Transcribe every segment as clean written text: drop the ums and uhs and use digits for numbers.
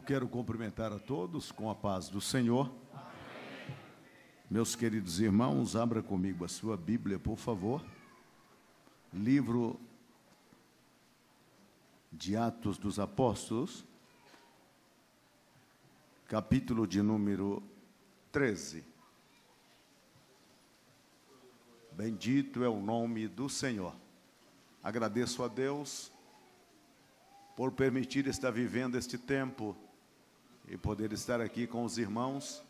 Eu quero cumprimentar a todos com a paz do Senhor. Amém. Meus queridos irmãos, abra comigo a sua Bíblia, por favor. Livro de Atos dos Apóstolos, capítulo de número 13. Bendito é o nome do Senhor. Agradeço a Deus por permitir estar vivendo este tempo e poder estar aqui com os irmãos,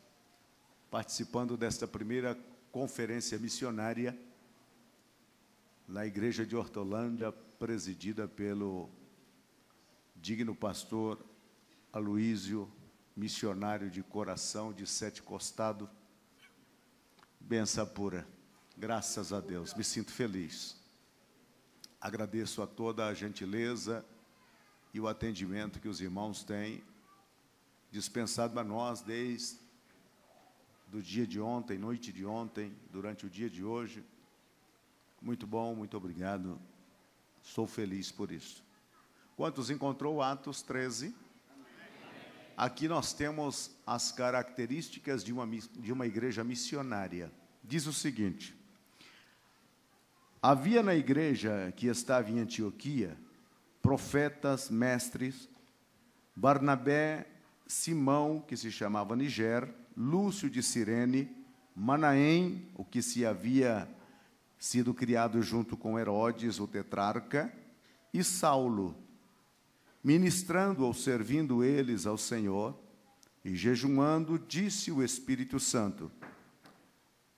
participando desta primeira conferência missionária na igreja de Hortolândia, presidida pelo digno pastor Aloísio, missionário de coração de Sete Costado. Benção pura, graças a Deus, me sinto feliz. Agradeço a toda a gentileza e o atendimento que os irmãos têm dispensado a nós desde do dia de ontem, noite de ontem, durante o dia de hoje. Muito bom, muito obrigado. Sou feliz por isso. Quantos encontrou Atos 13? Aqui nós temos as características de uma igreja missionária. Diz o seguinte: havia na igreja que estava em Antioquia profetas, mestres, Barnabé, Simão, que se chamava Niger, Lúcio de Cirene, Manaém, o que se havia sido criado junto com Herodes, o tetrarca, e Saulo, ministrando ou servindo eles ao Senhor, e jejuando, disse o Espírito Santo: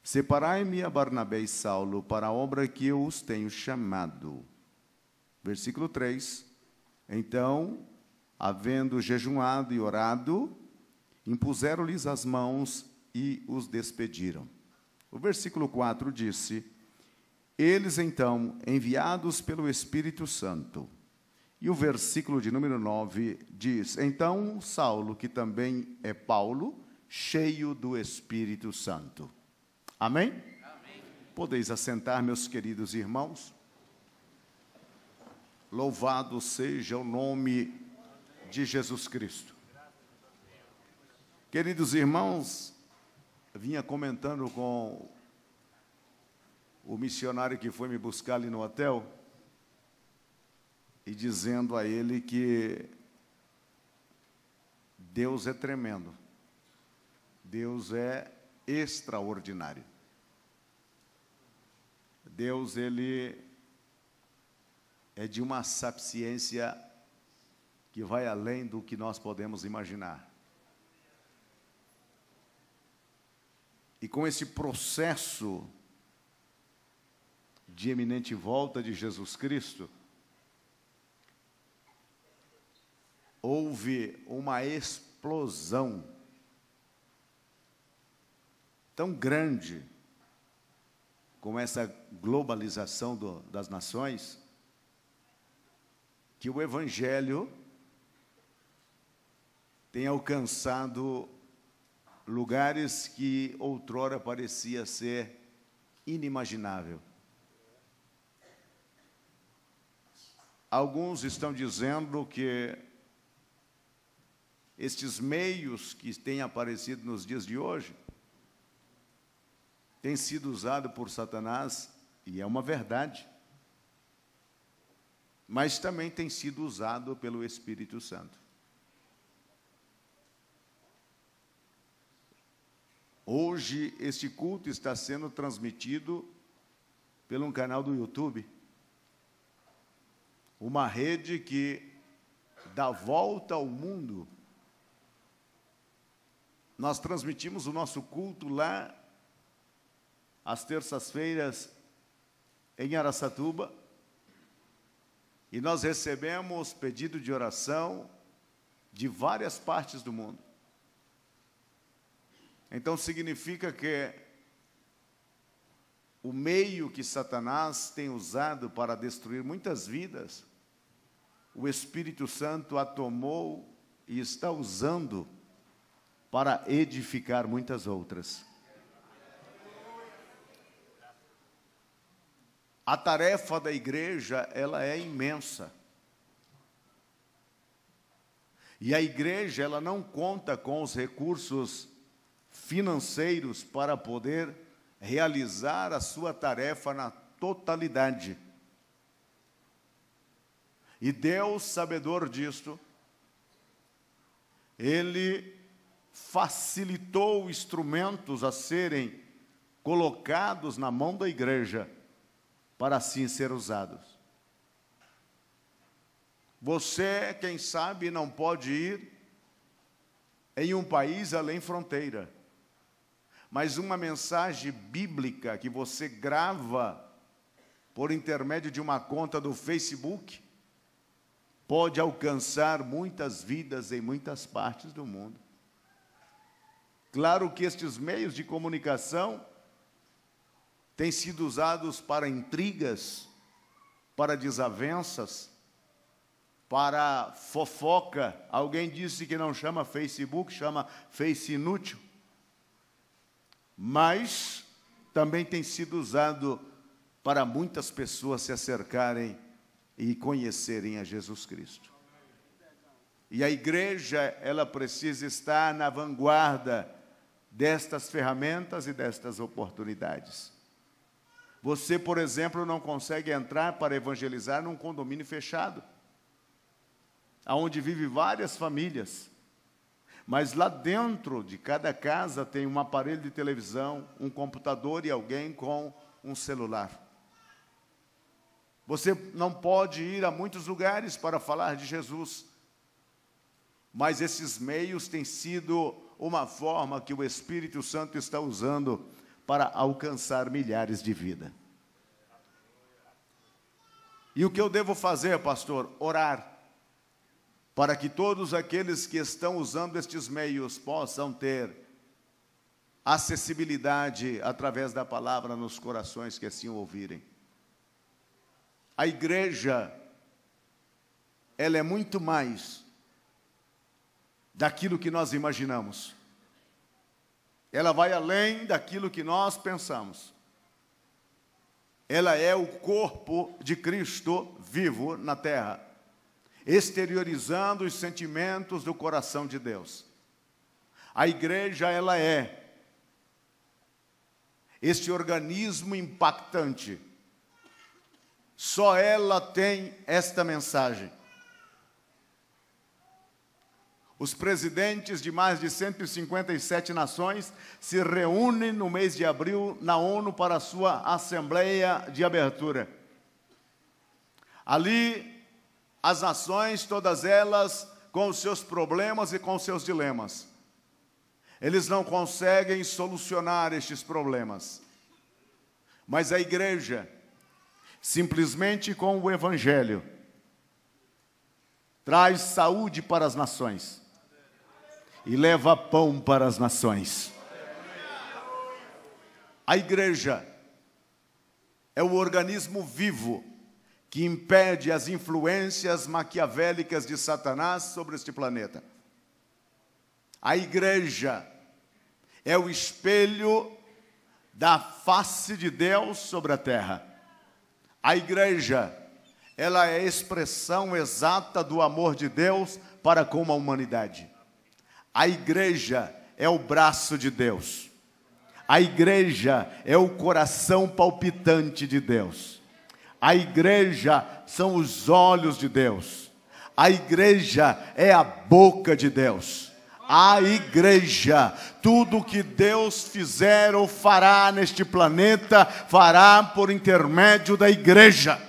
separai-me a Barnabé e Saulo para a obra que eu os tenho chamado. Versículo 3, então, havendo jejuado e orado, impuseram-lhes as mãos e os despediram. O versículo 4 disse: eles então, enviados pelo Espírito Santo. E o versículo de número 9 diz: então Saulo, que também é Paulo, cheio do Espírito Santo. Amém? Amém. Podeis assentar, meus queridos irmãos. Louvado seja o nome de Jesus Cristo. Queridos irmãos, vinha comentando com o missionário que foi me buscar ali no hotel e dizendo a ele que Deus é tremendo, Deus é extraordinário. Deus, ele é de uma sapiência que vai além do que nós podemos imaginar. E com esse processo de eminente volta de Jesus Cristo, houve uma explosão tão grande com essa globalização das nações, que o Evangelho tem alcançado lugares que outrora parecia ser inimaginável. Alguns estão dizendo que estes meios que têm aparecido nos dias de hoje têm sido usados por Satanás, e é uma verdade, mas também tem sido usado pelo Espírito Santo. Hoje, este culto está sendo transmitido pelo um canal do YouTube, uma rede que dá volta ao mundo. Nós transmitimos o nosso culto lá, às terças-feiras, em Araçatuba, e nós recebemos pedido de oração de várias partes do mundo. Então, significa que o meio que Satanás tem usado para destruir muitas vidas, o Espírito Santo a tomou e está usando para edificar muitas outras. A tarefa da igreja, ela é imensa. E a igreja, ela não conta com os recursos financeiros para poder realizar a sua tarefa na totalidade. E Deus, sabedor disto, Ele facilitou instrumentos a serem colocados na mão da igreja para assim ser usados. Você, quem sabe, não pode ir em um país além fronteira, mas uma mensagem bíblica que você grava por intermédio de uma conta do Facebook pode alcançar muitas vidas em muitas partes do mundo. Claro que estes meios de comunicação têm sido usados para intrigas, para desavenças, para fofoca. Alguém disse que não chama Facebook, chama Face inútil. Mas também tem sido usado para muitas pessoas se acercarem e conhecerem a Jesus Cristo. E a igreja, ela precisa estar na vanguarda destas ferramentas e destas oportunidades. Você, por exemplo, não consegue entrar para evangelizar num condomínio fechado, onde vive várias famílias, mas lá dentro de cada casa tem um aparelho de televisão, um computador e alguém com um celular. Você não pode ir a muitos lugares para falar de Jesus, mas esses meios têm sido uma forma que o Espírito Santo está usando para alcançar milhares de vidas. E o que eu devo fazer, pastor? Orar, para que todos aqueles que estão usando estes meios possam ter acessibilidade através da palavra nos corações que assim ouvirem. A igreja, ela é muito mais daquilo que nós imaginamos. Ela vai além daquilo que nós pensamos. Ela é o corpo de Cristo vivo na terra, exteriorizando os sentimentos do coração de Deus. A igreja, ela é este organismo impactante. Só ela tem esta mensagem. Os presidentes de mais de 157 nações se reúnem no mês de abril na ONU para a sua assembleia de abertura. Ali, as nações, todas elas, com os seus problemas e com os seus dilemas. Eles não conseguem solucionar estes problemas. Mas a igreja, simplesmente com o Evangelho, traz saúde para as nações e leva pão para as nações. A igreja é o organismo vivo que impede as influências maquiavélicas de Satanás sobre este planeta. A igreja é o espelho da face de Deus sobre a terra. A igreja, ela é a expressão exata do amor de Deus para com a humanidade. A igreja é o braço de Deus. A igreja é o coração palpitante de Deus. A igreja são os olhos de Deus. A igreja é a boca de Deus. A igreja, tudo que Deus fizer ou fará neste planeta, fará por intermédio da igreja.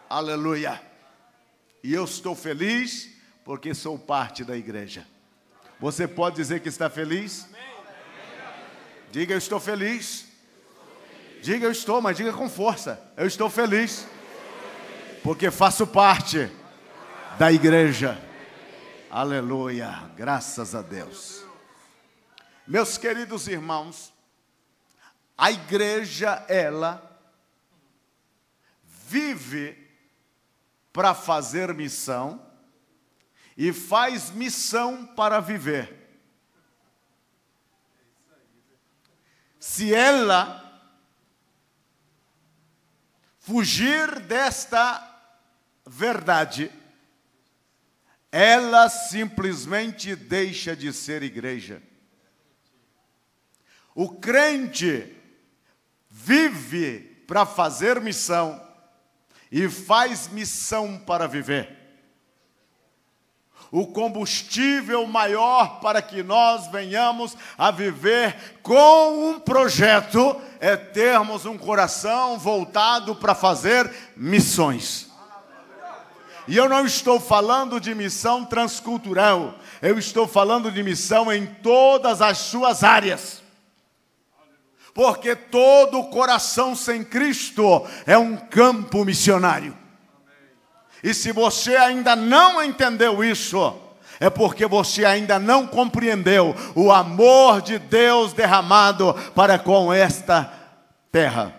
Aleluia. E eu estou feliz porque sou parte da igreja. Você pode dizer que está feliz? Diga, eu estou feliz. Diga, eu estou, mas diga com força. Eu estou feliz porque faço parte da igreja. Aleluia, graças a Deus. Meus queridos irmãos, a igreja, ela vive para fazer missão e faz missão para viver. Se ela fugir desta verdade, ela simplesmente deixa de ser igreja. O crente vive para fazer missão e faz missão para viver. O combustível maior para que nós venhamos a viver com um projeto é termos um coração voltado para fazer missões. E eu não estou falando de missão transcultural, eu estou falando de missão em todas as suas áreas. Porque todo coração sem Cristo é um campo missionário. E se você ainda não entendeu isso, é porque você ainda não compreendeu o amor de Deus derramado para com esta terra.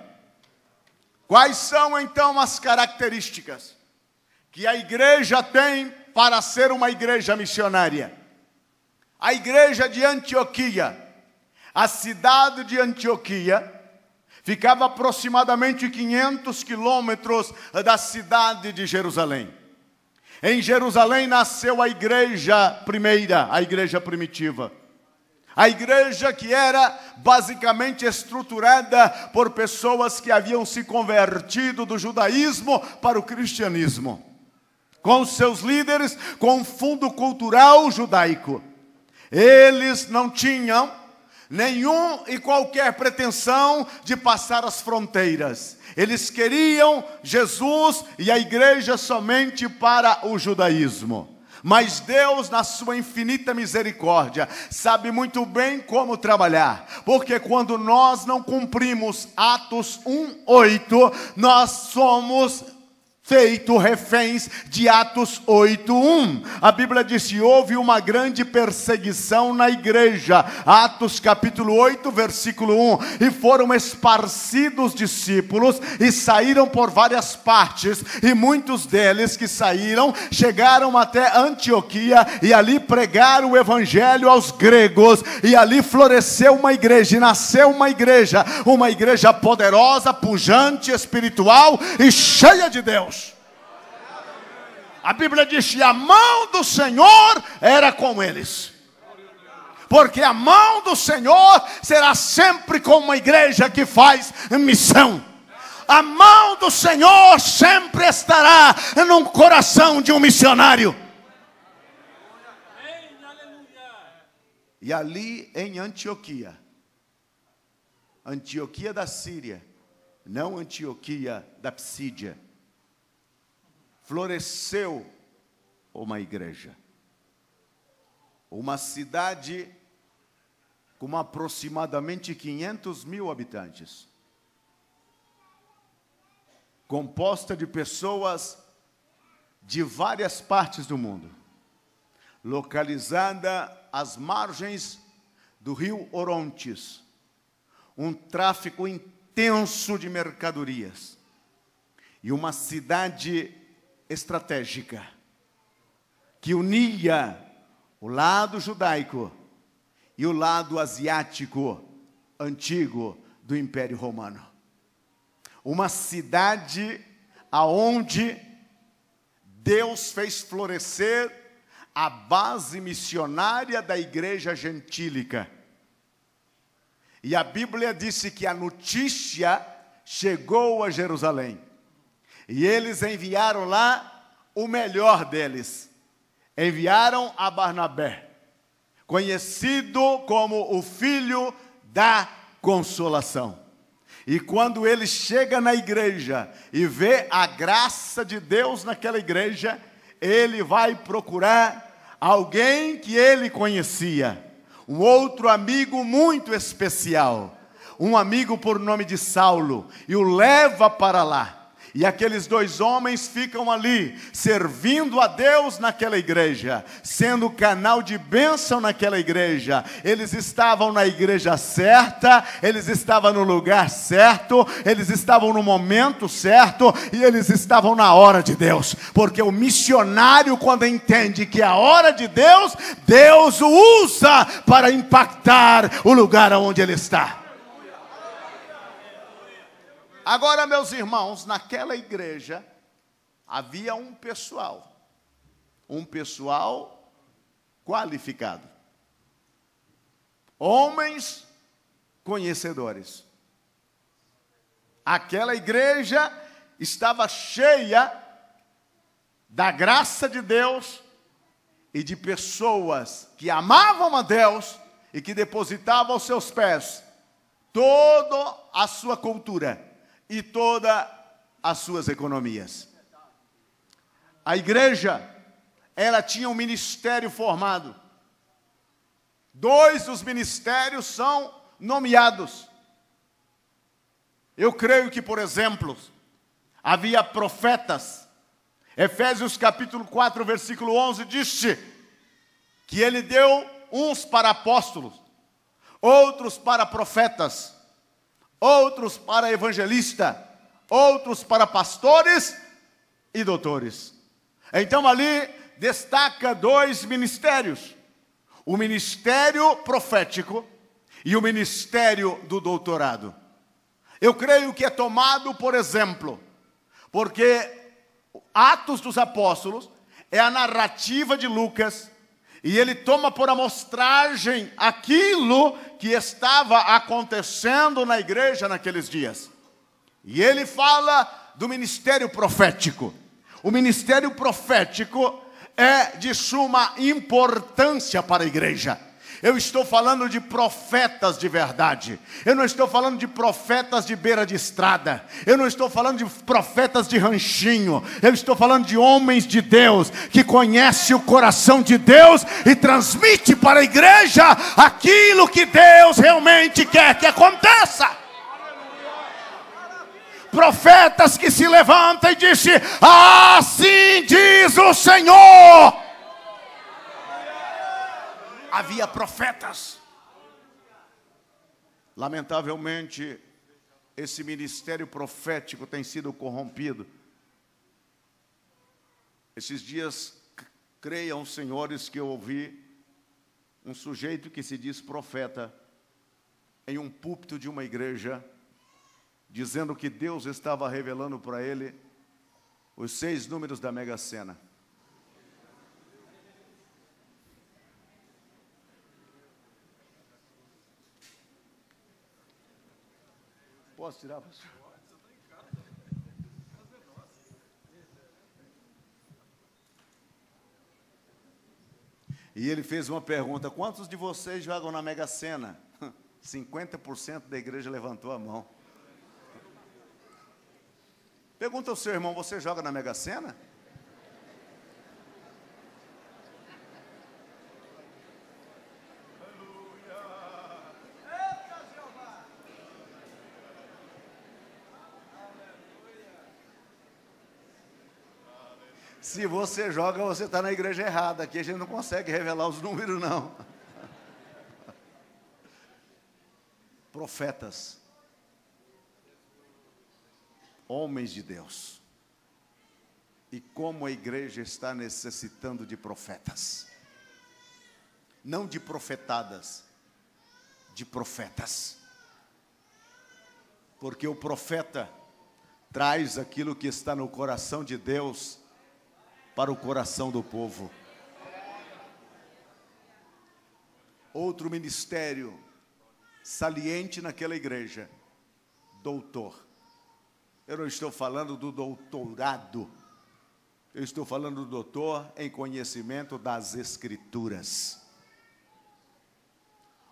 Quais são então as características que a igreja tem para ser uma igreja missionária? A igreja de Antioquia, a cidade de Antioquia, ficava aproximadamente 500 quilômetros da cidade de Jerusalém. Em Jerusalém nasceu a igreja primeira, a igreja primitiva. A igreja que era basicamente estruturada por pessoas que haviam se convertido do judaísmo para o cristianismo. Com seus líderes, com fundo cultural judaico. Eles não tinham nenhum e qualquer pretensão de passar as fronteiras. Eles queriam Jesus e a igreja somente para o judaísmo. Mas Deus, na sua infinita misericórdia, sabe muito bem como trabalhar. Porque quando nós não cumprimos Atos 1:8, nós somos feito reféns de Atos 8:1. A Bíblia diz que houve uma grande perseguição na igreja. Atos capítulo 8, versículo 1. E foram esparcidos discípulos e saíram por várias partes. E muitos deles que saíram chegaram até Antioquia e ali pregaram o evangelho aos gregos. E ali floresceu uma igreja e nasceu uma igreja poderosa, pujante, espiritual e cheia de Deus. A Bíblia diz que a mão do Senhor era com eles. Porque a mão do Senhor será sempre com uma igreja que faz missão. A mão do Senhor sempre estará no coração de um missionário. E ali em Antioquia, Antioquia da Síria, não Antioquia da Psídia, floresceu uma igreja. Uma cidade com aproximadamente 500 mil habitantes. Composta de pessoas de várias partes do mundo. Localizada às margens do rio Orontes. Um tráfico intenso de mercadorias. E uma cidade estratégica, que unia o lado judaico e o lado asiático antigo do Império Romano. Uma cidade aonde Deus fez florescer a base missionária da igreja gentílica. E a Bíblia disse que a notícia chegou a Jerusalém. E eles enviaram lá o melhor deles. Enviaram a Barnabé, conhecido como o filho da consolação. E quando ele chega na igreja e vê a graça de Deus naquela igreja, ele vai procurar alguém que ele conhecia. Um outro amigo muito especial. Um amigo por nome de Saulo. E o leva para lá. E aqueles dois homens ficam ali, servindo a Deus naquela igreja, sendo canal de bênção naquela igreja. Eles estavam na igreja certa, eles estavam no lugar certo, eles estavam no momento certo, e eles estavam na hora de Deus. Porque o missionário, quando entende que é a hora de Deus, Deus o usa para impactar o lugar onde ele está. Agora, meus irmãos, naquela igreja havia um pessoal, um pessoal qualificado. Homens conhecedores. Aquela igreja estava cheia da graça de Deus e de pessoas que amavam a Deus e que depositavam aos seus pés toda a sua cultura e todas as suas economias. A igreja, ela tinha um ministério formado. 2 dos ministérios são nomeados. Eu creio que, por exemplo, havia profetas. Efésios capítulo 4, versículo 11, diz que ele deu uns para apóstolos, outros para profetas, outros para evangelistas, outros para pastores e doutores. Então ali destaca 2 ministérios: o ministério profético e o ministério do doutorado. Eu creio que é tomado, por exemplo, porque Atos dos Apóstolos é a narrativa de Lucas, e ele toma por amostragem aquilo que estava acontecendo na igreja naqueles dias. E ele fala do ministério profético. O ministério profético é de suma importância para a igreja. Eu estou falando de profetas de verdade. Eu não estou falando de profetas de beira de estrada. Eu não estou falando de profetas de ranchinho. Eu estou falando de homens de Deus, que conhecem o coração de Deus e transmite para a igreja aquilo que Deus realmente quer que aconteça. Profetas que se levantam e dizem: assim diz o Senhor. Havia profetas. Lamentavelmente, esse ministério profético tem sido corrompido. Esses dias, creiam, senhores, que eu ouvi um sujeito que se diz profeta em um púlpito de uma igreja, dizendo que Deus estava revelando para ele os 6 números da Mega Sena. Posso tirar, pastor? E ele fez uma pergunta: quantos de vocês jogam na Mega Sena? 50% da igreja levantou a mão. Pergunta ao seu irmão: você joga na Mega Sena? Se você joga, você está na igreja errada. Aqui a gente não consegue revelar os números, não. Profetas. Homens de Deus. E como a igreja está necessitando de profetas. Não de profetadas, de profetas. Porque o profeta traz aquilo que está no coração de Deus para o coração do povo. Outro ministério saliente naquela igreja: doutor. Eu não estou falando do doutorado, eu estou falando do doutor em conhecimento das Escrituras.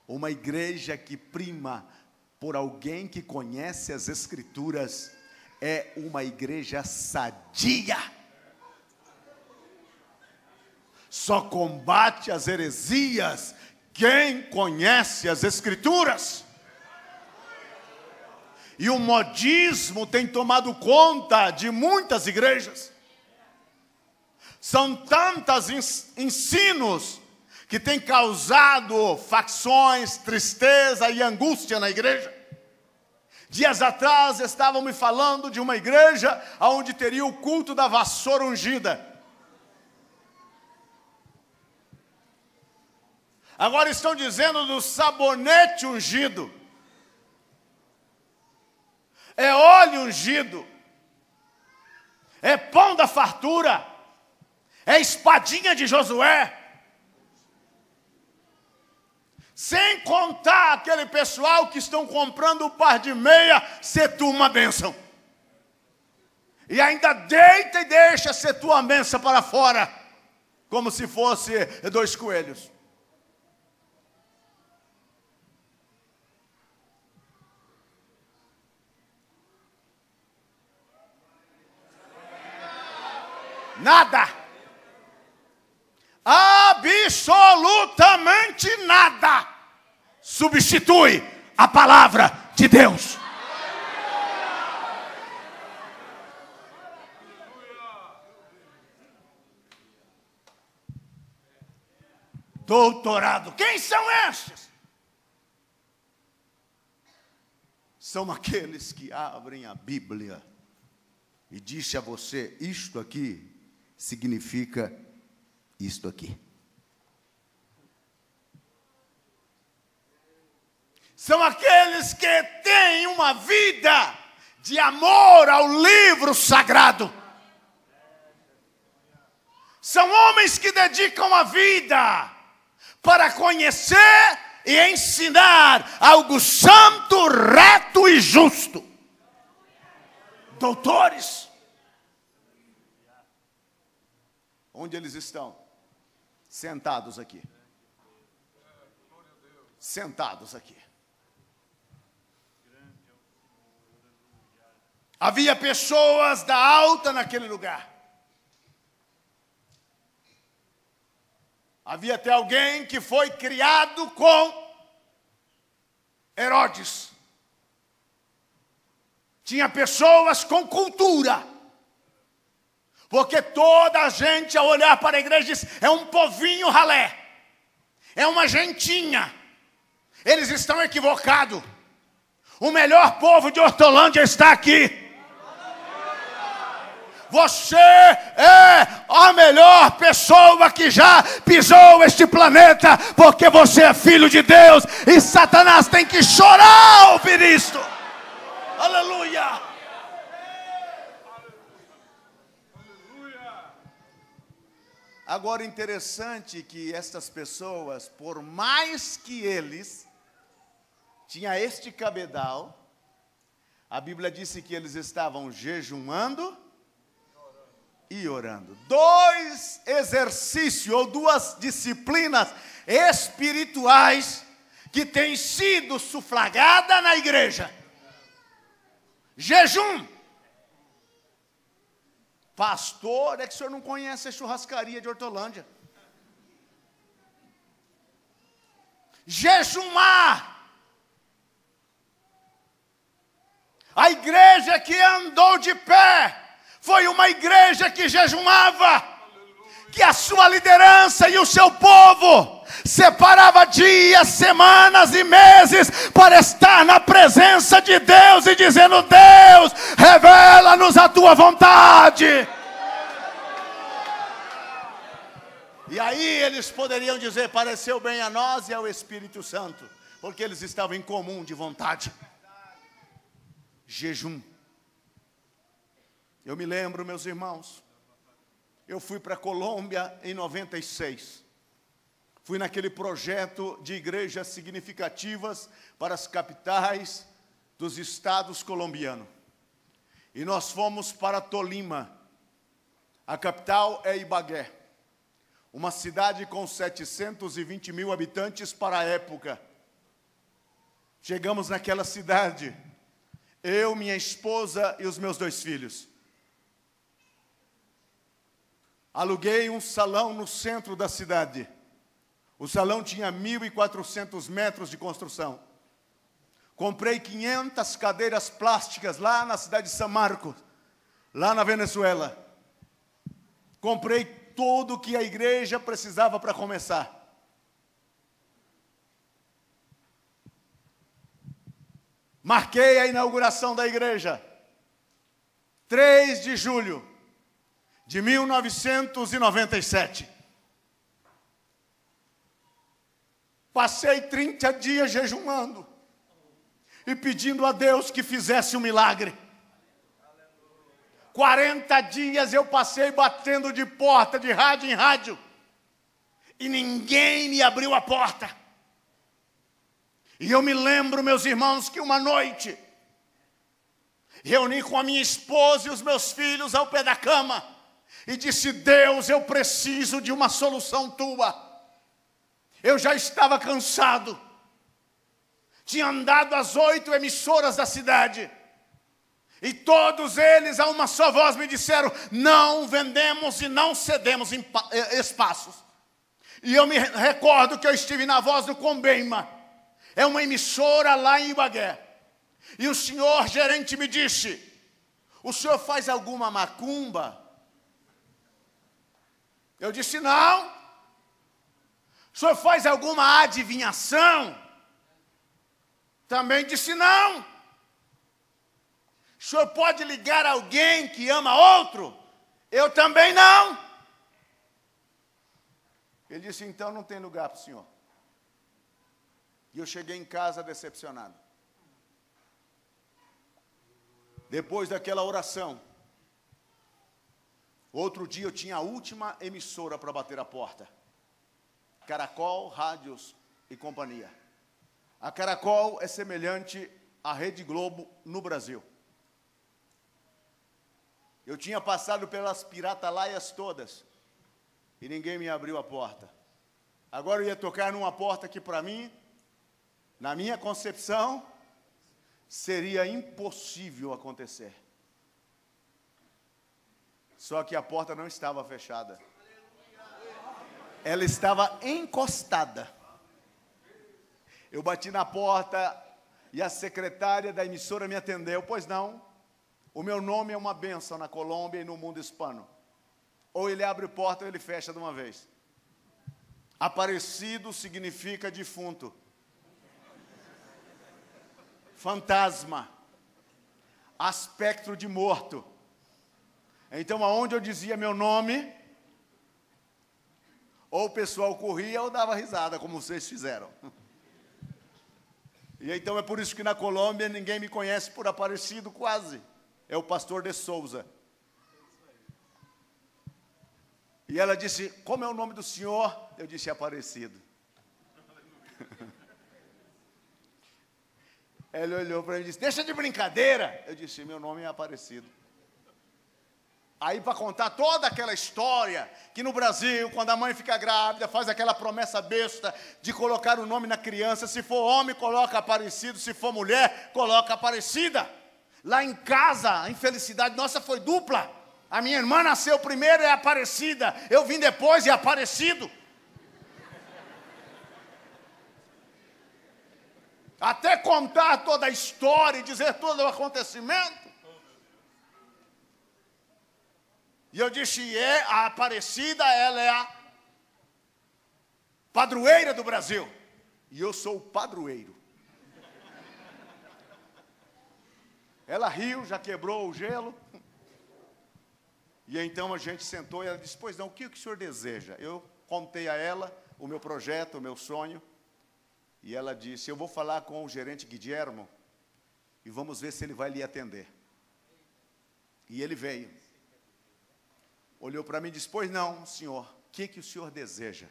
Uma igreja que prima por alguém que conhece as Escrituras é uma igreja sadia. Só combate as heresias quem conhece as Escrituras. E o modismo tem tomado conta de muitas igrejas. São tantos ensinos que têm causado facções, tristeza e angústia na igreja. Dias atrás estavam me falando de uma igreja onde teria o culto da vassoura ungida. Agora estão dizendo do sabonete ungido. É óleo ungido. É pão da fartura. é espadinha de Josué. Sem contar aquele pessoal que estão comprando um par de meia, ser tu uma bênção. E ainda deita e deixa ser tua bênção para fora, como se fosse 2 coelhos. Nada. Absolutamente nada substitui a palavra de Deus. Doutorado. Quem são estes? São aqueles que abrem a Bíblia e dizem a você: isto aqui significa isto aqui. São aqueles que têm uma vida de amor ao livro sagrado. São homens que dedicam a vida para conhecer e ensinar algo santo, reto e justo. Doutores. Onde eles estão? Sentados aqui. Sentados aqui. Havia pessoas da alta naquele lugar. Havia até alguém que foi criado com Herodes. Tinha pessoas com cultura. Porque toda a gente, ao olhar para a igreja, diz: é um povinho ralé, é uma gentinha. Eles estão equivocados. O melhor povo de Hortolândia está aqui. Você é a melhor pessoa que já pisou este planeta, porque você é filho de Deus, e Satanás tem que chorar ao ouvir isto. Aleluia! Agora, interessante que estas pessoas, por mais que eles tinham este cabedal, a Bíblia disse que eles estavam jejuando e orando. 2 exercícios ou 2 disciplinas espirituais que têm sido sufragadas na igreja. Jejum. Pastor, é que o senhor não conhece a churrascaria de Hortolândia. Jejumar. A igreja que andou de pé foi uma igreja que jejumava, que a sua liderança e o seu povo separava dias, semanas e meses para estar na presença de Deus e dizendo: Deus, revela-nos a tua vontade. E aí eles poderiam dizer: pareceu bem a nós e ao Espírito Santo, porque eles estavam em comum de vontade. Jejum. Eu me lembro, meus irmãos, eu fui para a Colômbia em 96. Fui naquele projeto de igrejas significativas para as capitais dos estados colombianos. E nós fomos para Tolima. A capital é Ibagué. Uma cidade com 720 mil habitantes para a época. Chegamos naquela cidade, eu, minha esposa e os meus 2 filhos. Aluguei um salão no centro da cidade. O salão tinha 1.400 metros de construção. Comprei 500 cadeiras plásticas lá na cidade de São Marcos, lá na Venezuela. Comprei tudo que a igreja precisava para começar. Marquei a inauguração da igreja. 3 de julho de 1997. Passei 30 dias jejuando e pedindo a Deus que fizesse um milagre. 40 dias eu passei batendo de porta, de rádio em rádio, e ninguém me abriu a porta. E eu me lembro, meus irmãos, que uma noite, reuni com a minha esposa e os meus filhos ao pé da cama, e disse: Deus, eu preciso de uma solução tua. Eu já estava cansado, tinha andado às 8 emissoras da cidade, e todos eles a uma só voz me disseram: não vendemos e não cedemos espaços. E eu me recordo que eu estive na Voz do Combeima, é uma emissora lá em Ibagué, e o senhor gerente me disse: o senhor faz alguma macumba? Eu disse: não. O senhor faz alguma adivinhação? Também disse: não. O senhor pode ligar alguém que ama outro? Eu também não. Ele disse: então não tem lugar para o senhor. E eu cheguei em casa decepcionado. Depois daquela oração, outro dia eu tinha a última emissora para bater a porta. Caracol, Rádios e Companhia. A Caracol é semelhante à Rede Globo no Brasil. Eu tinha passado pelas piratalaias todas e ninguém me abriu a porta. Agora eu ia tocar numa porta que para mim, na minha concepção, seria impossível acontecer. Só que a porta não estava fechada. Ela estava encostada. Eu bati na porta e a secretária da emissora me atendeu. Pois não, o meu nome é uma bênção na Colômbia e no mundo hispano. Ou ele abre porta ou ele fecha de uma vez. Aparecido significa defunto, fantasma, aspecto de morto. Então, aonde eu dizia meu nome, ou o pessoal corria ou dava risada, como vocês fizeram. E então é por isso que na Colômbia ninguém me conhece por Aparecido, quase. É o pastor de Souza. E ela disse: como é o nome do senhor? Eu disse: Aparecido. Ela olhou para mim e disse: deixa de brincadeira. Eu disse: meu nome é Aparecido. Aí, para contar toda aquela história, que no Brasil, quando a mãe fica grávida, faz aquela promessa besta de colocar o nome na criança. Se for homem, coloca Aparecido. Se for mulher, coloca Aparecida. Lá em casa, a infelicidade nossa foi dupla. A minha irmã nasceu primeiro, é Aparecida. Eu vim depois, é Aparecido. Até contar toda a história e dizer todo o acontecimento. E eu disse: a Aparecida, ela é a padroeira do Brasil. E eu sou o padroeiro. Ela riu, já quebrou o gelo. E então a gente sentou e ela disse: pois não, o que o senhor deseja? Eu contei a ela o meu projeto, o meu sonho. E ela disse: eu vou falar com o gerente Guilhermo e vamos ver se ele vai lhe atender. E ele veio. Olhou para mim e disse: pois não, senhor, o que o senhor deseja?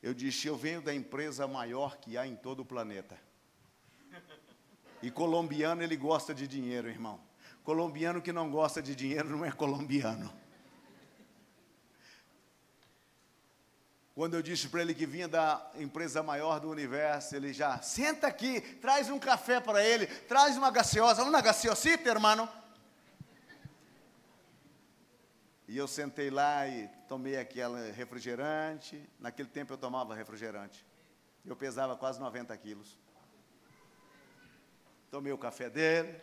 Eu disse: eu venho da empresa maior que há em todo o planeta. E colombiano, ele gosta de dinheiro, irmão. Colombiano que não gosta de dinheiro não é colombiano. Quando eu disse para ele que vinha da empresa maior do universo, ele já: senta aqui, traz um café para ele, traz uma gaseosa, uma gaseosita, irmão. E eu sentei lá e tomei aquele refrigerante. Naquele tempo eu tomava refrigerante. Eu pesava quase 90 quilos. Tomei o café dele.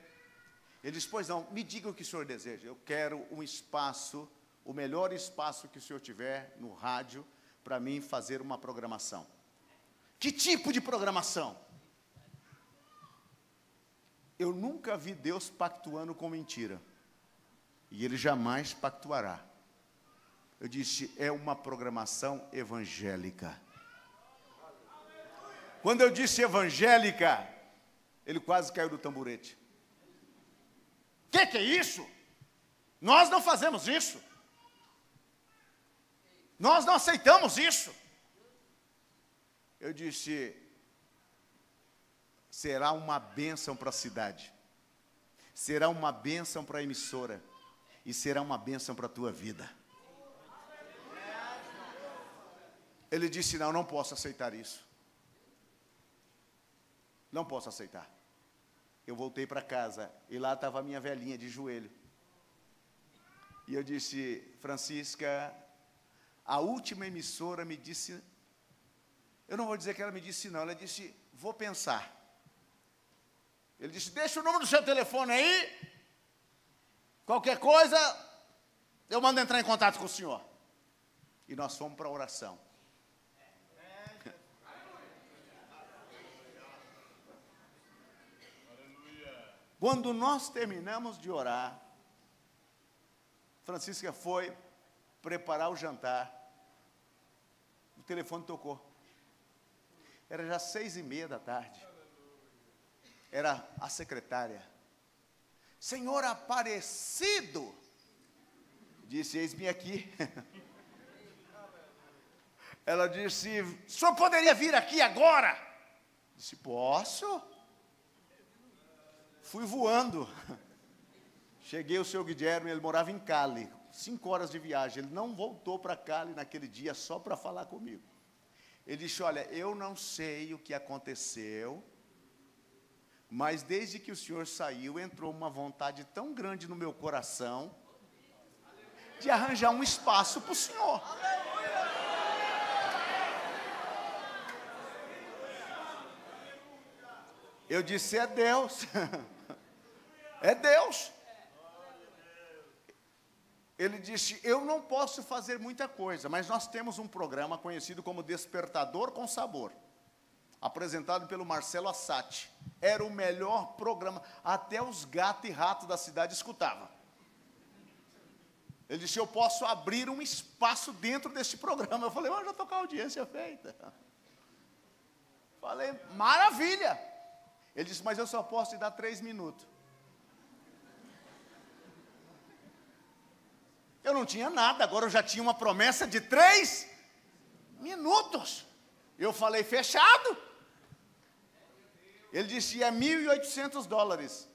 Ele disse: pois não, me diga o que o senhor deseja. Eu quero um espaço, o melhor espaço que o senhor tiver no rádio, para mim fazer uma programação. Que tipo de programação? Eu nunca vi Deus pactuando com mentira. E ele jamais pactuará. Eu disse: é uma programação evangélica. Quando eu disse evangélica, ele quase caiu do tamborete. Que é isso? Nós não fazemos isso. Nós não aceitamos isso. Eu disse, será uma bênção para a cidade, será uma bênção para a emissora, e será uma bênção para a tua vida. Ele disse, não posso aceitar isso. Não posso aceitar. Eu voltei para casa, e lá estava a minha velhinha de joelho. E eu disse, Francisca, a última emissora me disse, eu não vou dizer que ela me disse não, ela disse, vou pensar. Ele disse, deixa o número do seu telefone aí, qualquer coisa, eu mando entrar em contato com o senhor. E nós fomos para a oração. Quando nós terminamos de orar, Francisca foi preparar o jantar, o telefone tocou. Era já 6:30 da tarde. Era a secretária. Senhor Aparecido, disse, eis-me aqui. Ela disse, o senhor poderia vir aqui agora? Disse, posso? Fui voando. Cheguei ao seu Guilherme, ele morava em Cali, 5 horas de viagem. Ele não voltou para Cali naquele dia só para falar comigo. Ele disse, olha, eu não sei o que aconteceu, mas desde que o senhor saiu, entrou uma vontade tão grande no meu coração de arranjar um espaço para o senhor. Eu disse, é Deus. É Deus. Ele disse, eu não posso fazer muita coisa, mas nós temos um programa conhecido como Despertador com Sabor, apresentado pelo Marcelo Assati. Era o melhor programa, até os gatos e ratos da cidade escutavam. Ele disse, eu posso abrir um espaço dentro desse programa. Eu falei, já estou com a audiência feita. Falei, maravilha. Ele disse, mas eu só posso te dar 3 minutos. Eu não tinha nada, agora eu já tinha uma promessa de 3 minutos. Eu falei, fechado. Ele disse, é $1.800.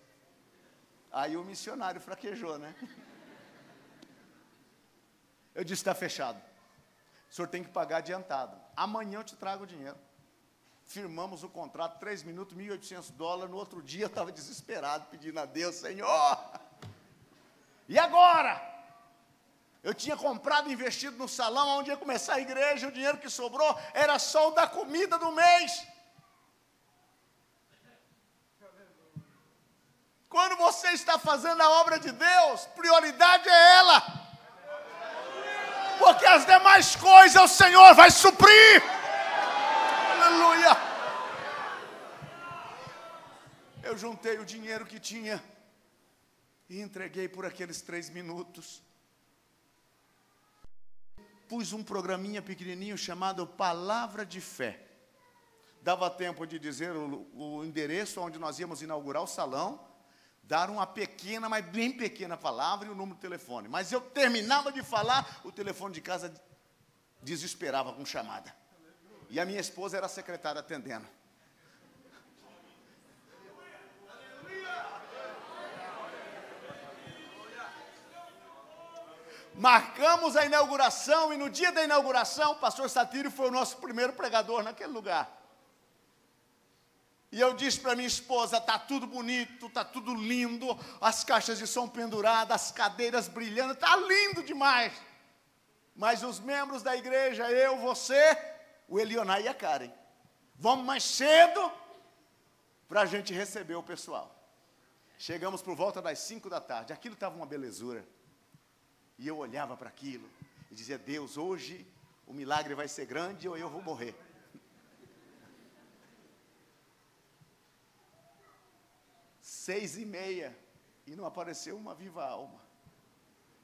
Aí o missionário fraquejou, né? Eu disse, está fechado. O senhor tem que pagar adiantado. Amanhã eu te trago o dinheiro. Firmamos o contrato, 3 minutos, $1.800. No outro dia eu estava desesperado, pedindo a Deus, Senhor, e agora? Eu tinha comprado e investido no salão onde ia começar a igreja, o dinheiro que sobrou era só o da comida do mês. Quando você está fazendo a obra de Deus, prioridade é ela. Porque as demais coisas o Senhor vai suprir. Aleluia. Eu juntei o dinheiro que tinha e entreguei por aqueles 3 minutos. Pus um programinha pequenininho chamado Palavra de Fé. Dava tempo de dizer o endereço onde nós íamos inaugurar o salão, dar uma pequena, mas bem pequena palavra e o número de telefone. Mas eu terminava de falar, o telefone de casa desesperava com chamada. E a minha esposa era a secretária atendendo. Marcamos a inauguração e no dia da inauguração, o pastor Satírio foi o nosso primeiro pregador naquele lugar. E eu disse para minha esposa, está tudo bonito, está tudo lindo, as caixas de som penduradas, as cadeiras brilhando, está lindo demais. Mas os membros da igreja, eu, você, o Elionai e a Karen, vamos mais cedo para a gente receber o pessoal. Chegamos por volta das 5 da tarde, aquilo estava uma belezura. E eu olhava para aquilo e dizia, Deus, hoje o milagre vai ser grande ou eu vou morrer. Seis e meia e não apareceu uma viva alma.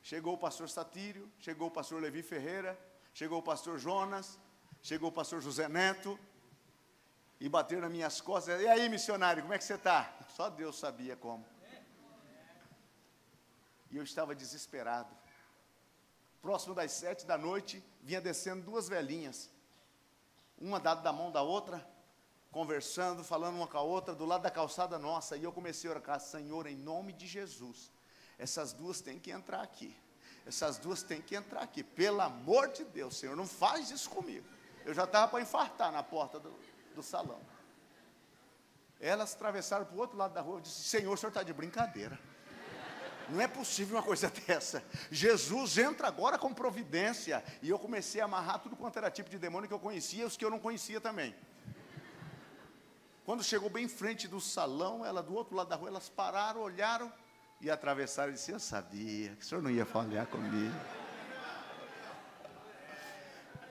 Chegou o pastor Satírio, chegou o pastor Levi Ferreira, chegou o pastor Jonas, chegou o pastor José Neto e bateram nas minhas costas. E aí, missionário, como é que você está? Só Deus sabia como. E eu estava desesperado. Próximo das 7 da noite, vinha descendo duas velhinhas. Uma dada da mão da outra, conversando, falando uma com a outra, do lado da calçada nossa. E eu comecei a orar: Senhor, em nome de Jesus, essas duas têm que entrar aqui. Essas duas têm que entrar aqui. Pelo amor de Deus, Senhor, não faz isso comigo. Eu já estava para infartar na porta do salão. Elas atravessaram para o outro lado da rua. Eu disse: Senhor, o senhor está de brincadeira. Não é possível uma coisa dessa. Jesus entra agora com providência. E eu comecei a amarrar tudo quanto era tipo de demônio que eu conhecia e os que eu não conhecia também. Quando chegou bem em frente do salão, ela do outro lado da rua, elas pararam, olharam e atravessaram e disseram: eu sabia que o senhor não ia falhar comigo.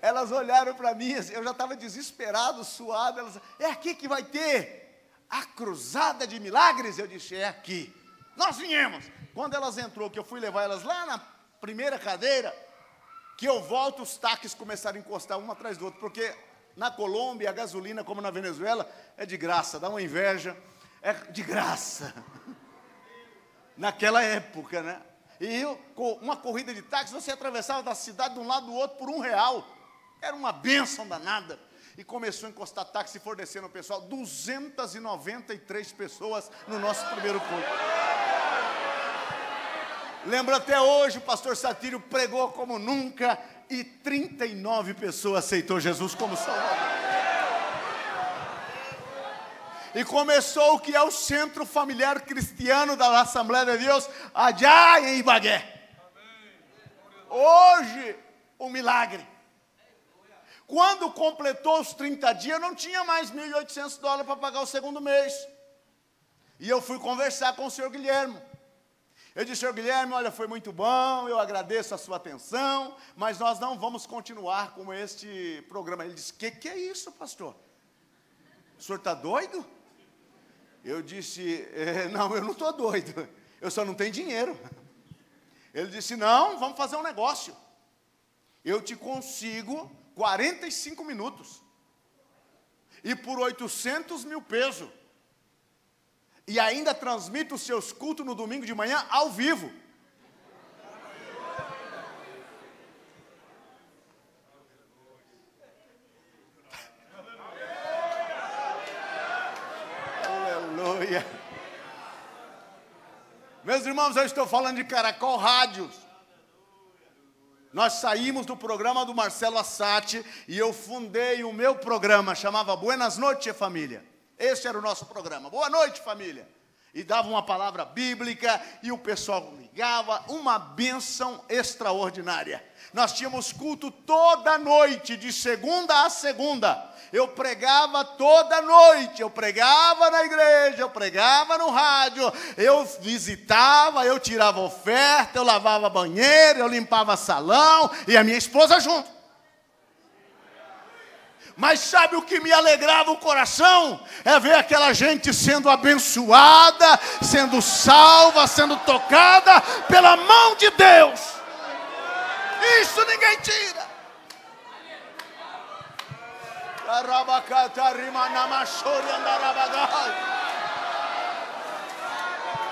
Elas olharam para mim, eu já estava desesperado, suado. Elas: é aqui que vai ter a cruzada de milagres? Eu disse: é aqui. Nós viemos. Quando elas entrou, que eu fui levar elas lá na primeira cadeira, que eu volto, os táxis começaram a encostar um atrás do outro, porque na Colômbia a gasolina, como na Venezuela, é de graça, dá uma inveja, é de graça. Naquela época, né? E uma corrida de táxi, você atravessava da cidade de um lado do outro por R$1. Era uma bênção danada. E começou a encostar táxi e for descendo o pessoal. 293 pessoas no nosso primeiro culto. Lembro até hoje, o pastor Satírio pregou como nunca e 39 pessoas aceitou Jesus como Salvador. E começou o que é o Centro Familiar Cristiano da Assembleia de Deus, allá em Ibagué. Hoje, um milagre. Quando completou os 30 dias, eu não tinha mais $1.800 para pagar o segundo mês. E eu fui conversar com o senhor Guilherme. Eu disse: senhor Guilherme, olha, foi muito bom, eu agradeço a sua atenção, mas nós não vamos continuar com este programa. Ele disse: que é isso, pastor? O senhor está doido? Eu disse: não, eu não estou doido, eu só não tenho dinheiro. Ele disse: não, vamos fazer um negócio. Eu te consigo 45 minutos, e por 800 mil pesos, e ainda transmito os seus cultos no domingo de manhã ao vivo. Aleluia. Meus irmãos, eu estou falando de Caracol Rádios. Nós saímos do programa do Marcelo Assati e eu fundei o meu programa, chamava Buenas Noites, Família. Esse era o nosso programa. Boa noite, família. E dava uma palavra bíblica e o pessoal ligava, uma bênção extraordinária. Nós tínhamos culto toda noite, de segunda a segunda. Eu pregava toda noite, eu pregava na igreja, eu pregava no rádio, eu visitava, eu tirava oferta, eu lavava banheiro, eu limpava salão e a minha esposa junto. Mas sabe o que me alegrava o coração? É ver aquela gente sendo abençoada, sendo salva, sendo tocada pela mão de Deus. Isso ninguém tira.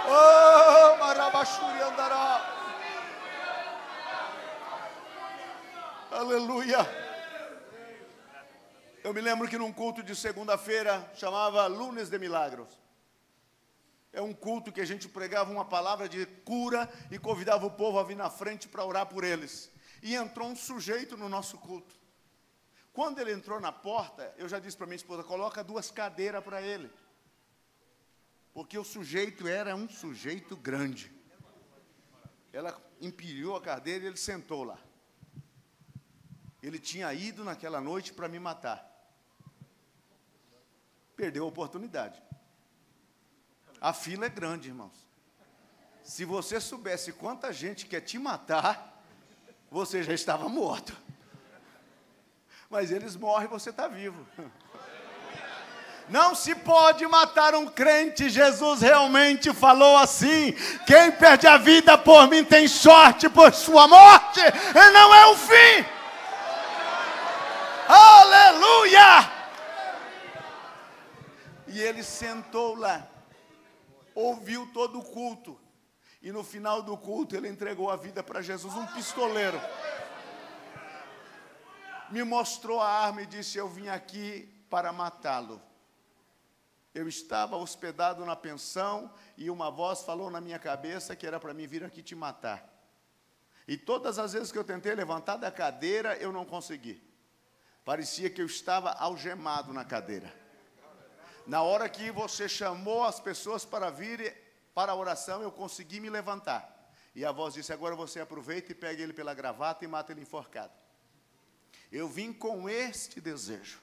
Oh, marabashuri andará. Aleluia. Eu me lembro que num culto de segunda-feira, chamava Lunes de Milagros. É um culto que a gente pregava uma palavra de cura e convidava o povo a vir na frente para orar por eles. E entrou um sujeito no nosso culto. Quando ele entrou na porta, eu já disse para minha esposa: coloca 2 cadeiras para ele. Porque o sujeito era um sujeito grande. Ela empilhou a cadeira e ele sentou lá. Ele tinha ido naquela noite para me matar. Perdeu a oportunidade. A fila é grande, irmãos. Se você soubesse quanta gente quer te matar, você já estava morto. Mas eles morrem e você está vivo. Não se pode matar um crente. Jesus realmente falou assim: quem perde a vida por mim tem sorte, por sua morte e não é o fim. Aleluia! E ele sentou lá, ouviu todo o culto. E no final do culto ele entregou a vida para Jesus, um pistoleiro. Me mostrou a arma e disse: eu vim aqui para matá-lo. Eu estava hospedado na pensão e uma voz falou na minha cabeça que era para mim vir aqui te matar. E todas as vezes que eu tentei levantar da cadeira, eu não consegui. Parecia que eu estava algemado na cadeira. Na hora que você chamou as pessoas para vir para a oração, eu consegui me levantar. E a voz disse: agora você aproveita e pega ele pela gravata e mata ele enforcado. Eu vim com este desejo.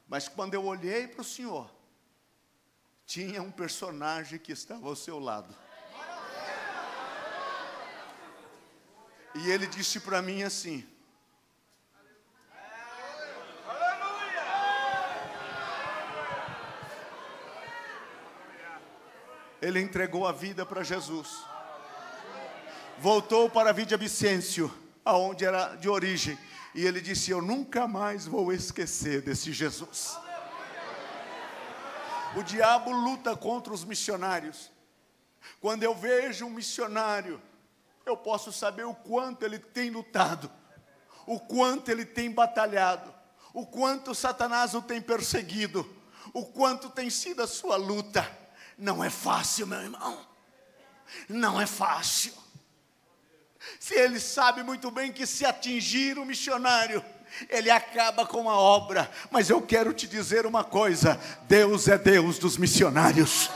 Mas quando eu olhei para o Senhor, tinha um personagem que estava ao seu lado. E ele disse para mim assim: ele entregou a vida para Jesus. Voltou para Vídia Vicêncio, aonde era de origem. E ele disse: eu nunca mais vou esquecer desse Jesus. O diabo luta contra os missionários. Quando eu vejo um missionário, eu posso saber o quanto ele tem lutado, o quanto ele tem batalhado, o quanto Satanás o tem perseguido, o quanto tem sido a sua luta. Não é fácil, meu irmão. Não é fácil. Se ele sabe muito bem que se atingir o missionário, ele acaba com a obra. Mas eu quero te dizer uma coisa: Deus é Deus dos missionários.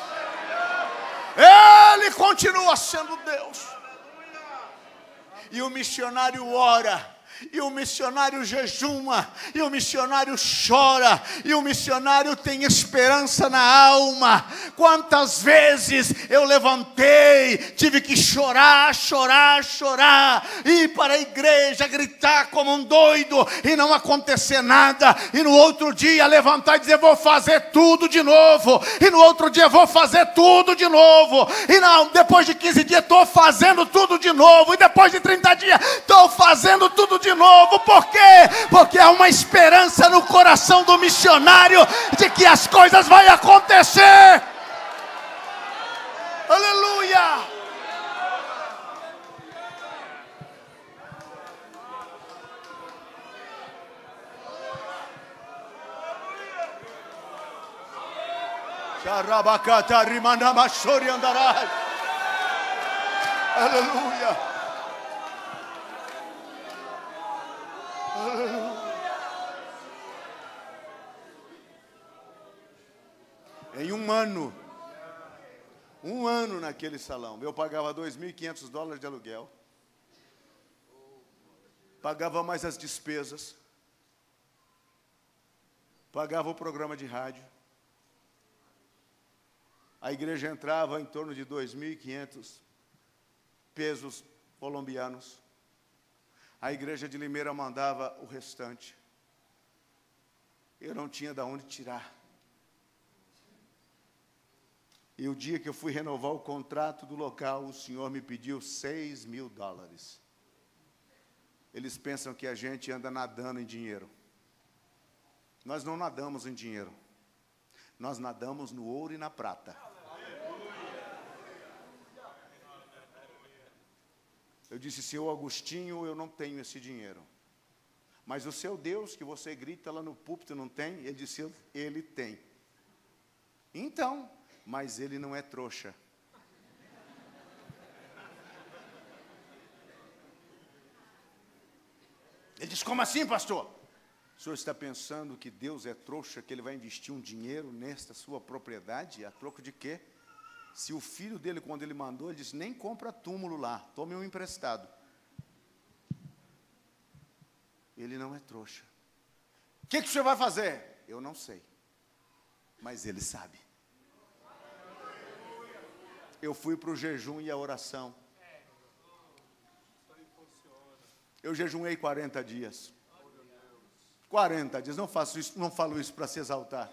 Ele continua sendo Deus. E o missionário ora, e o missionário jejuma, e o missionário chora, e o missionário tem esperança na alma. Quantas vezes eu levantei, tive que chorar, ir para a igreja, gritar como um doido, e não acontecer nada, e no outro dia levantar e dizer: vou fazer tudo de novo, e no outro dia vou fazer tudo de novo, e não, depois de 15 dias estou fazendo tudo de novo, e depois de 30 dias estou fazendo tudo de novo. Por quê? Porque há uma esperança no coração do missionário de que as coisas vão acontecer. Aleluia! Charabacata rimanamashori andarai. Aleluia! Em um ano naquele salão, eu pagava $2.500 de aluguel, pagava mais as despesas, pagava o programa de rádio, a igreja entrava em torno de 2.500 pesos colombianos, a igreja de Limeira mandava o restante. Eu não tinha de onde tirar. E o dia que eu fui renovar o contrato do local, o Senhor me pediu $6.000. Eles pensam que a gente anda nadando em dinheiro. Nós não nadamos em dinheiro. Nós nadamos no ouro e na prata. Eu disse: Senhor Agostinho, eu não tenho esse dinheiro. Mas o seu Deus, que você grita lá no púlpito, não tem? Ele disse: ele tem. Então, mas ele não é trouxa. Ele disse: como assim, pastor? O senhor está pensando que Deus é trouxa, que ele vai investir um dinheiro nesta sua propriedade? A troco de quê? Se o filho dele, quando ele mandou, ele disse: nem compra túmulo lá, tome um emprestado. Ele não é trouxa. O que o senhor vai fazer? Eu não sei, mas ele sabe. Eu fui para o jejum e a oração. Eu jejuei 40 dias. 40 dias, não faço isso, não falo isso para se exaltar.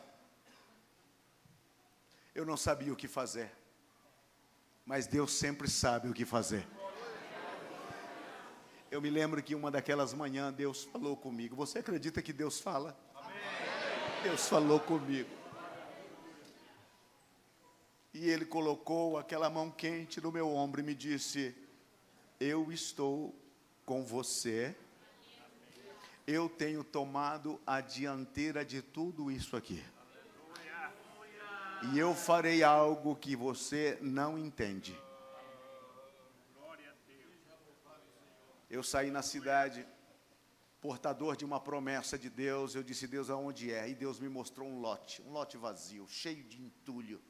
Eu não sabia o que fazer. Mas Deus sempre sabe o que fazer. Eu me lembro que uma daquelas manhãs Deus falou comigo. Você acredita que Deus fala? Amém. Deus falou comigo. E ele colocou aquela mão quente no meu ombro e me disse: eu estou com você. Eu tenho tomado a dianteira de tudo isso aqui. E eu farei algo que você não entende. Eu saí na cidade, portador de uma promessa de Deus. Eu disse: Deus, aonde é? E Deus me mostrou um lote vazio, cheio de entulho.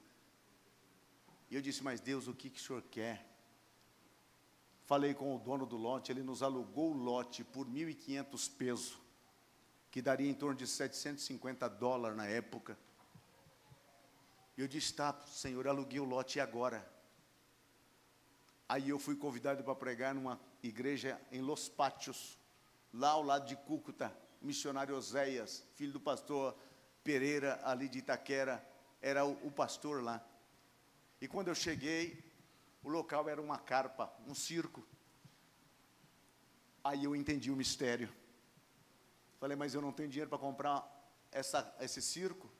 E eu disse: mas Deus, o que o Senhor quer? Falei com o dono do lote, ele nos alugou o lote por 1.500 pesos, que daria em torno de $750 na época. E eu disse: tá, Senhor, aluguei o lote, e agora? Aí eu fui convidado para pregar numa igreja em Los Pátios, lá ao lado de Cúcuta. O missionário Oséias, filho do pastor Pereira, ali de Itaquera, era o pastor lá. E quando eu cheguei, o local era uma carpa, um circo. Aí eu entendi o mistério. Falei: mas eu não tenho dinheiro para comprar esse circo.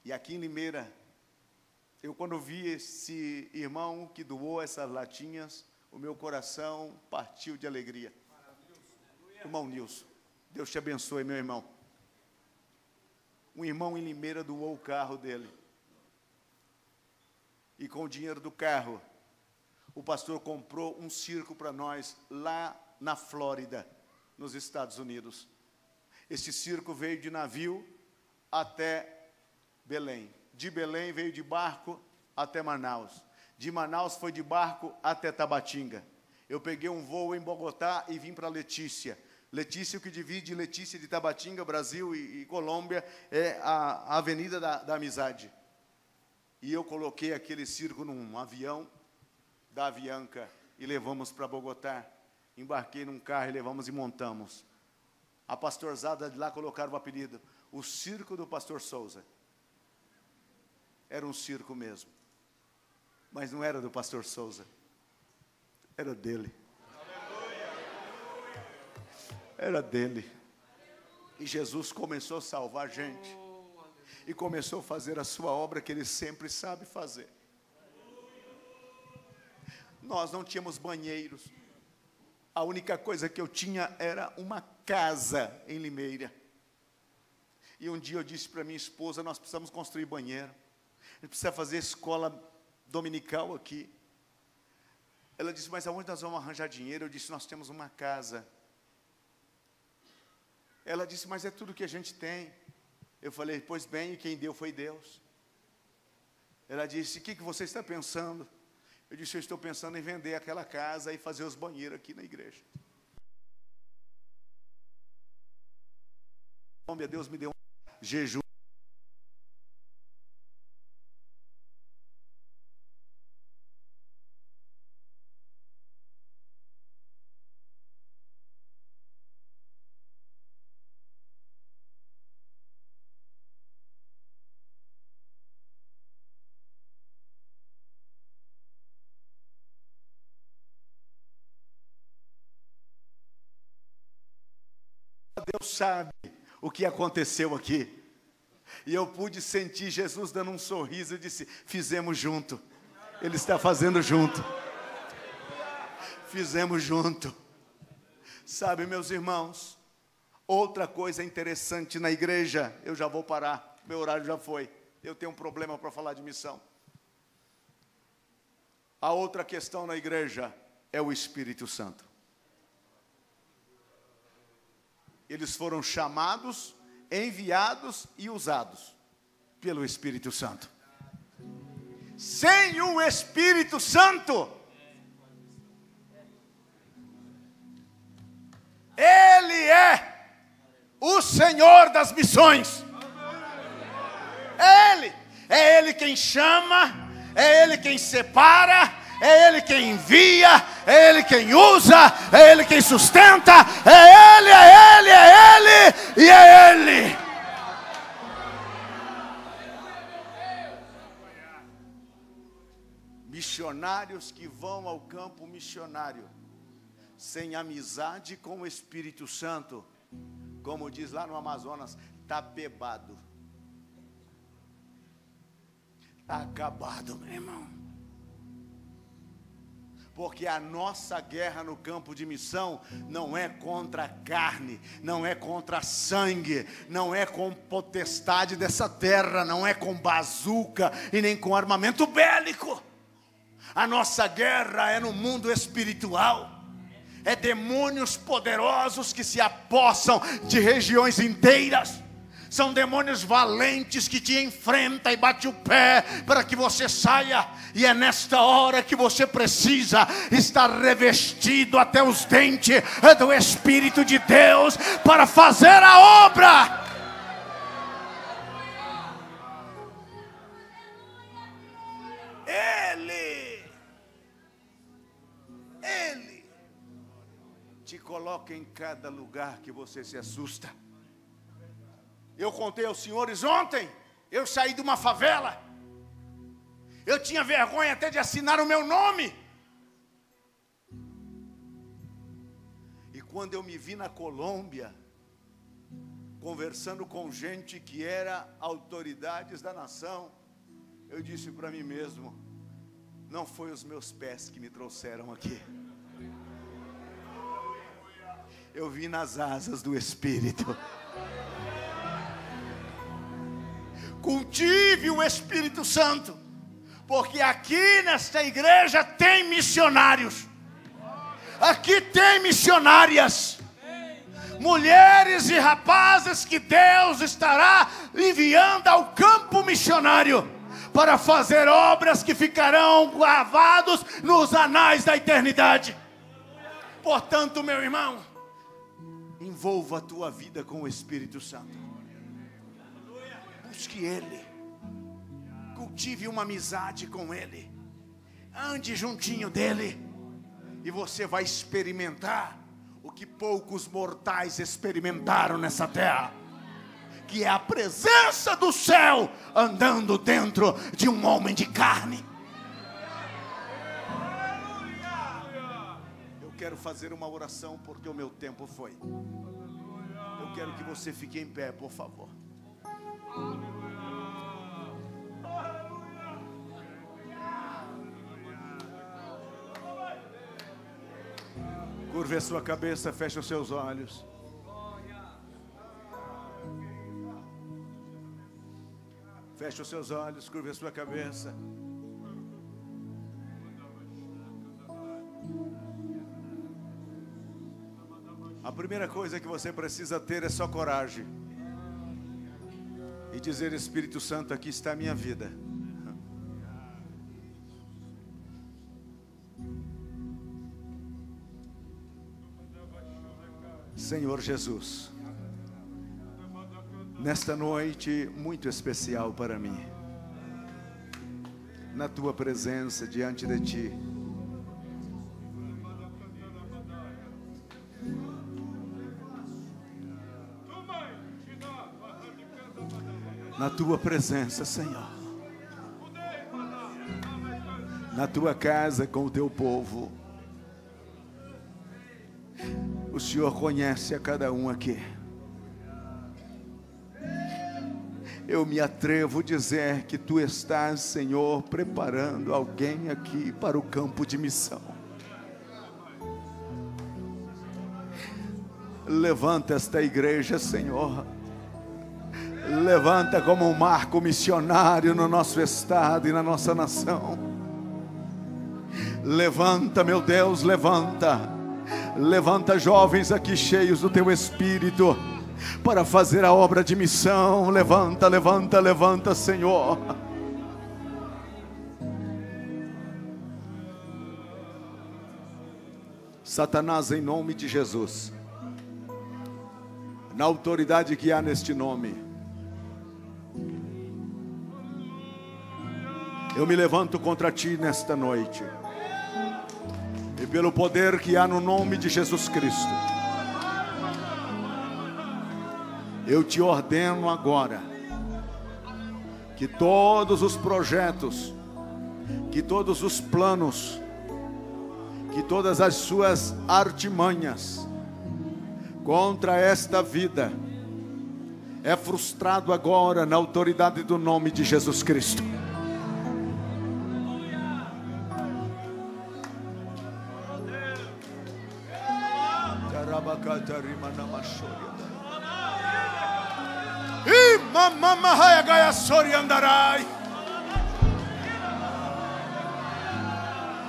E aqui em Limeira, eu quando vi esse irmão que doou essas latinhas, o meu coração partiu de alegria. Irmão Nilson, Deus te abençoe, meu irmão. Um irmão em Limeira doou o carro dele. E com o dinheiro do carro, o pastor comprou um circo para nós lá na Flórida, nos Estados Unidos. Esse circo veio de navio até Belém. De Belém veio de barco até Manaus. De Manaus foi de barco até Tabatinga. Eu peguei um voo em Bogotá e vim para Letícia. Letícia, o que divide Letícia de Tabatinga, Brasil e Colômbia, é a Avenida da Amizade. E eu coloquei aquele circo num avião da Avianca e levamos para Bogotá. Embarquei num carro e levamos e montamos. A pastorzada de lá colocaram o apelido: o circo do pastor Souza. Era um circo mesmo, mas não era do pastor Souza, era dele. Era dele. E Jesus começou a salvar gente, e começou a fazer a sua obra que Ele sempre sabe fazer. Nós não tínhamos banheiros. A única coisa que eu tinha era uma casa em Limeira. E um dia eu disse para minha esposa: nós precisamos construir banheiro. A gente precisa fazer escola dominical aqui. Ela disse: mas aonde nós vamos arranjar dinheiro? Eu disse: nós temos uma casa. Ela disse: mas é tudo que a gente tem. Eu falei: pois bem, e quem deu foi Deus. Ela disse: o que você está pensando? Eu disse: eu estou pensando em vender aquela casa e fazer os banheiros aqui na igreja. Deus me deu um jejum. Deus sabe o que aconteceu aqui. E eu pude sentir Jesus dando um sorriso e disse: fizemos junto. Ele está fazendo junto. Fizemos junto. Sabe, meus irmãos, outra coisa interessante na igreja, eu já vou parar, meu horário já foi. Eu tenho um problema para falar de missão. A outra questão na igreja é o Espírito Santo. Eles foram chamados, enviados e usados pelo Espírito Santo. Sem o Espírito Santo, Ele é o Senhor das missões. É Ele quem chama, é Ele quem separa, é Ele quem envia, é Ele quem usa, é Ele quem sustenta, é Ele, é Ele, é Ele e é Ele. Missionários que vão ao campo missionário sem amizade com o Espírito Santo, como diz lá no Amazonas, tá bebado. está acabado, meu irmão. Porque a nossa guerra no campo de missão não é contra a carne, não é contra sangue, não é com potestade dessa terra, não é com bazuca e nem com armamento bélico. A nossa guerra é no mundo espiritual. É demônios poderosos que se apossam de regiões inteiras. São demônios valentes que te enfrentam e bate o pé para que você saia. E é nesta hora que você precisa estar revestido até os dentes do Espírito de Deus para fazer a obra. Ele te coloca em cada lugar que você se assusta. Eu contei aos senhores ontem, eu saí de uma favela. Eu tinha vergonha até de assinar o meu nome. E quando eu me vi na Colômbia, conversando com gente que era autoridades da nação, eu disse para mim mesmo, não foi os meus pés que me trouxeram aqui. Eu vim nas asas do Espírito. Cultive o Espírito Santo, porque aqui nesta igreja tem missionários, aqui tem missionárias, mulheres e rapazes que Deus estará enviando ao campo missionário para fazer obras que ficarão gravados nos anais da eternidade. Portanto, meu irmão, envolva a tua vida com o Espírito Santo. Busque Ele, cultive uma amizade com Ele, ande juntinho dEle, e você vai experimentar o que poucos mortais experimentaram nessa terra, que é a presença do céu andando dentro de um homem de carne. Eu quero fazer uma oração porque o meu tempo foi. Eu quero que você fique em pé, por favor. Curve a sua cabeça, feche os seus olhos. Feche os seus olhos, curve a sua cabeça. A primeira coisa que você precisa ter é só coragem. E dizer, Espírito Santo, aqui está a minha vida. Senhor Jesus, nesta noite muito especial para mim, na Tua presença diante de Ti, na Tua presença, Senhor, na Tua casa com o Teu povo. O Senhor conhece a cada um aqui. Eu me atrevo a dizer que Tu estás, Senhor, preparando alguém aqui para o campo de missão. Levanta esta igreja, Senhor. Levanta como um marco missionário no nosso estado e na nossa nação. Levanta, meu Deus, levanta. Levanta jovens aqui cheios do Teu Espírito para fazer a obra de missão. Levanta, levanta, levanta, Senhor. Satanás, em nome de Jesus, na autoridade que há neste nome, eu me levanto contra Ti nesta noite. E pelo poder que há no nome de Jesus Cristo, eu Te ordeno agora que todos os projetos, que todos os planos, que todas as suas artimanhas contra esta vida é frustrado agora na autoridade do nome de Jesus Cristo. E mamama haya gaya sori andarai.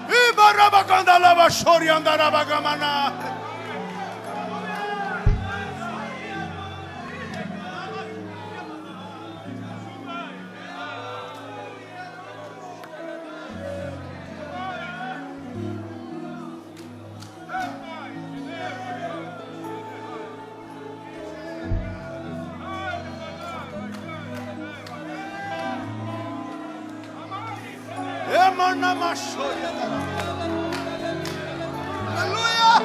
E baraba kandalaba sori andaraba gamana. Aleluia!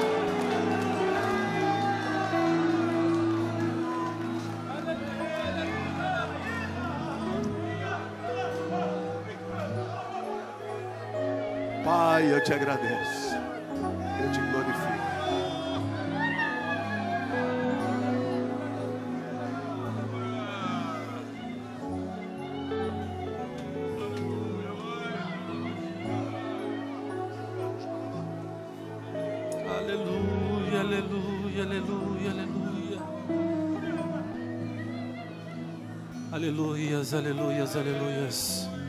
Pai, eu te agradeço, eu te glorifico. Aleluia, aleluia, aleluia, aleluia. Aleluias, aleluias, aleluias.